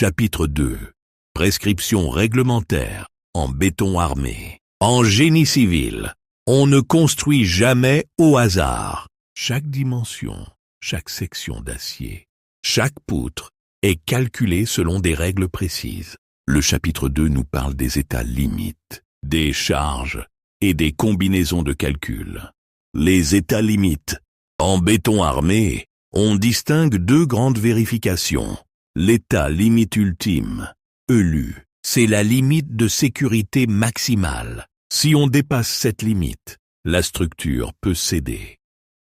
Chapitre 2. Prescriptions réglementaires en béton armé. En génie civil, on ne construit jamais au hasard. Chaque dimension, chaque section d'acier, chaque poutre est calculée selon des règles précises. Le chapitre 2 nous parle des états limites, des charges et des combinaisons de calcul. Les états limites. En béton armé, on distingue deux grandes vérifications. L'état limite ultime, ELU, c'est la limite de sécurité maximale. Si on dépasse cette limite, la structure peut céder.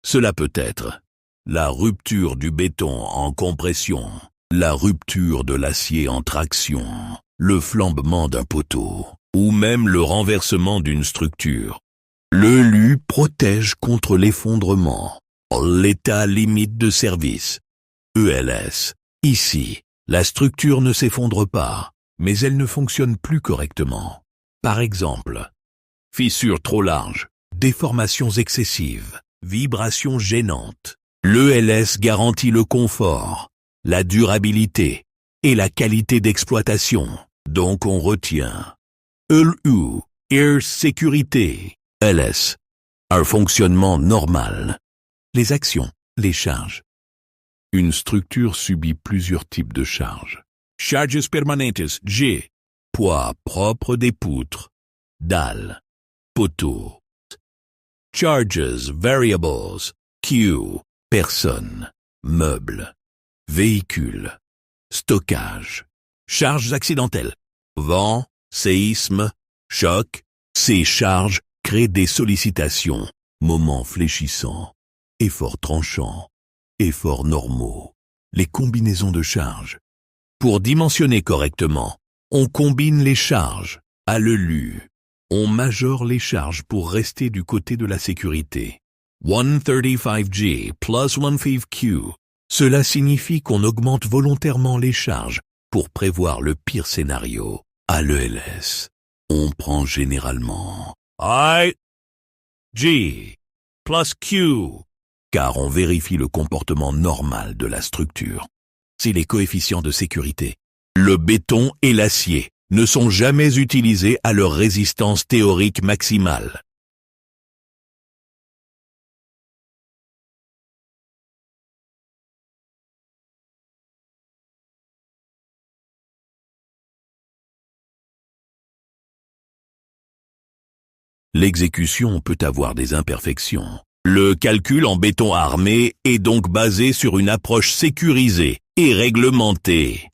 Cela peut être la rupture du béton en compression, la rupture de l'acier en traction, le flambement d'un poteau, ou même le renversement d'une structure. L'ELU protège contre l'effondrement. L'état limite de service, ELS. Ici, la structure ne s'effondre pas, mais elle ne fonctionne plus correctement. Par exemple, fissures trop larges, déformations excessives, vibrations gênantes. L'ELS garantit le confort, la durabilité et la qualité d'exploitation. Donc on retient ELU, Air Sécurité, LS, un fonctionnement normal. Les actions, les charges. Une structure subit plusieurs types de charges. Charges permanentes, G. Poids propre des poutres, dalles, poteaux. Charges variables, Q. Personnes, meubles, véhicules, stockage. Charges accidentelles, vent, séisme, choc. Ces charges créent des sollicitations, moments fléchissants, efforts tranchants, efforts normaux, les combinaisons de charges. Pour dimensionner correctement, on combine les charges à l'ELU. On majore les charges pour rester du côté de la sécurité. 135G plus 15Q. Cela signifie qu'on augmente volontairement les charges pour prévoir le pire scénario. À l'ELS, on prend généralement IG plus Q, car on vérifie le comportement normal de la structure. C'est les coefficients de sécurité. Le béton et l'acier ne sont jamais utilisés à leur résistance théorique maximale. L'exécution peut avoir des imperfections. Le calcul en béton armé est donc basé sur une approche sécurisée et réglementée.